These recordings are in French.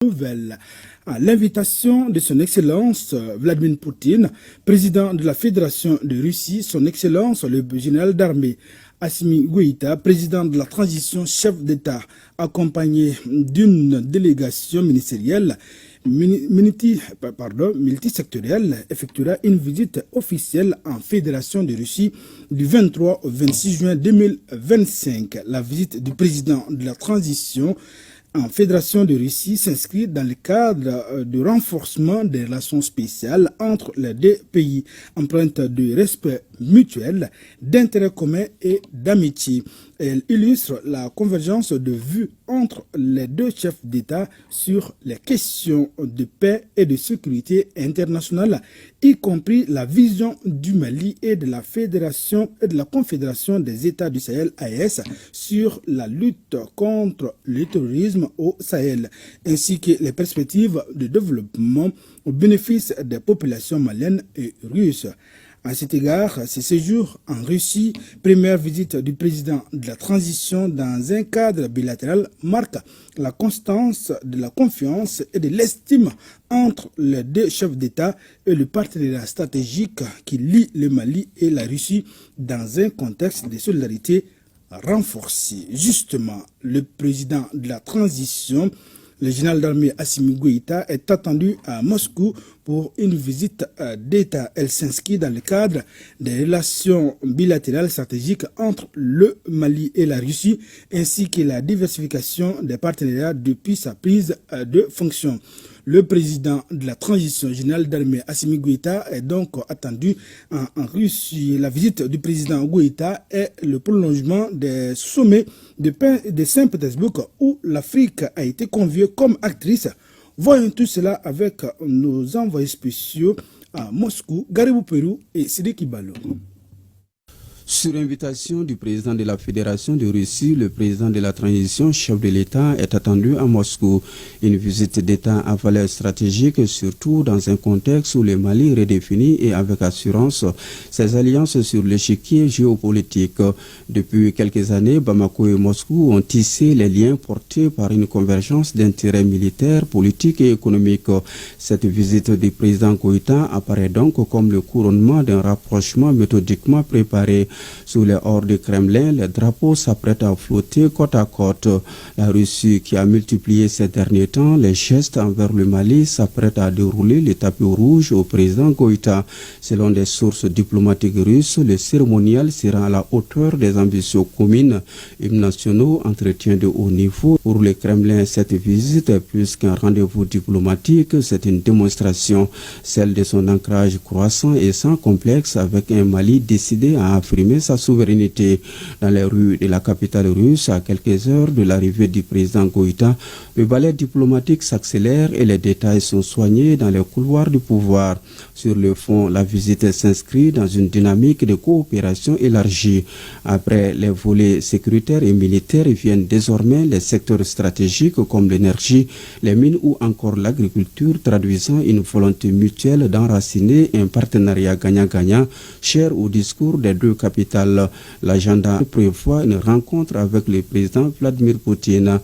nouvelle. À l'invitation de son Excellence Vladimir Poutine, président de la Fédération de Russie, son Excellence le général d'armée Assimi Goïta, président de la transition, chef d'État, accompagné d'une délégation ministérielle multisectorielle, effectuera une visite officielle en Fédération de Russie du 23 au 26 juin 2025. La visite du président de la transition en Fédération de Russie s'inscrit dans le cadre du renforcement des relations spéciales entre les deux pays, empreinte de respect mutuel, d'intérêt commun et d'amitié. Elle illustre la convergence de vues entre les deux chefs d'État sur les questions de paix et de sécurité internationale, y compris la vision du Mali et de la Fédération et de la Confédération des États du Sahel (AES) sur la lutte contre le terrorisme au Sahel, ainsi que les perspectives de développement au bénéfice des populations maliennes et russes. À cet égard, ce séjour en Russie, première visite du président de la transition dans un cadre bilatéral, marque la constance de la confiance et de l'estime entre les deux chefs d'État et le partenariat stratégique qui lie le Mali et la Russie dans un contexte de solidarité renforcée. Justement, le président de la transition, le général d'armée Assimi Goïta, est attendu à Moscou pour une visite d'État. Elle s'inscrit dans le cadre des relations bilatérales stratégiques entre le Mali et la Russie, ainsi que la diversification des partenariats depuis sa prise de fonction. Le président de la transition, général d'armée Assimi Goïta, est donc attendu en Russie. La visite du président Goïta est le prolongement des sommets de Saint-Pétersbourg où l'Afrique a été conviée comme actrice. Voyons tout cela avec nos envoyés spéciaux à Moscou, Garibou Pérou et Sidiki Balo. Sur invitation du président de la Fédération de Russie, le président de la transition, chef de l'État, est attendu à Moscou. Une visite d'État à valeur stratégique, surtout dans un contexte où le Mali redéfinit et avec assurance ses alliances sur l'échiquier géopolitique. Depuis quelques années, Bamako et Moscou ont tissé les liens portés par une convergence d'intérêts militaires, politiques et économiques. Cette visite du président Goïta apparaît donc comme le couronnement d'un rapprochement méthodiquement préparé. Sous les hors du Kremlin, les drapeaux s'apprêtent à flotter côte à côte. La Russie, qui a multiplié ces derniers temps les gestes envers le Mali, s'apprête à dérouler le tapis rouge au président Goïta. Selon des sources diplomatiques russes, le cérémonial sera à la hauteur des ambitions communes. Hymnes nationaux, entretien de haut niveau. Pour le Kremlin, cette visite est plus qu'un rendez-vous diplomatique, c'est une démonstration, celle de son ancrage croissant et sans complexe avec un Mali décidé à affirmer sa souveraineté. Dans les rues de la capitale russe, à quelques heures de l'arrivée du président Goïta, le ballet diplomatique s'accélère et les détails sont soignés dans les couloirs du pouvoir. Sur le fond, la visite s'inscrit dans une dynamique de coopération élargie. Après les volets sécuritaires et militaires, viennent désormais les secteurs stratégiques comme l'énergie, les mines ou encore l'agriculture, traduisant une volonté mutuelle d'enraciner un partenariat gagnant-gagnant, cher au discours des deux capitales. L'agenda prévoit une rencontre avec le président Vladimir Poutine.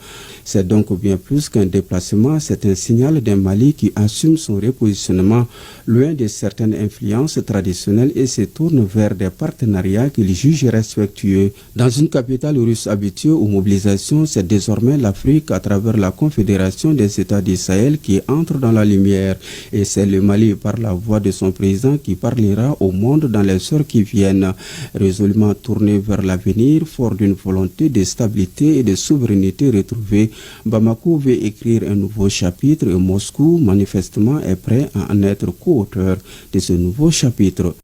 C'est donc bien plus qu'un déplacement, c'est un signal d'un Mali qui assume son repositionnement loin de certaines influences traditionnelles et se tourne vers des partenariats qu'il juge respectueux. Dans une capitale russe habituée aux mobilisations, c'est désormais l'Afrique à travers la Confédération des États du Sahel qui entre dans la lumière. Et c'est le Mali par la voix de son président qui parlera au monde dans les heures qui viennent. Résolument tourné vers l'avenir, fort d'une volonté de stabilité et de souveraineté retrouvée, Bamako veut écrire un nouveau chapitre et Moscou, manifestement, est prêt à en être co-auteur de ce nouveau chapitre.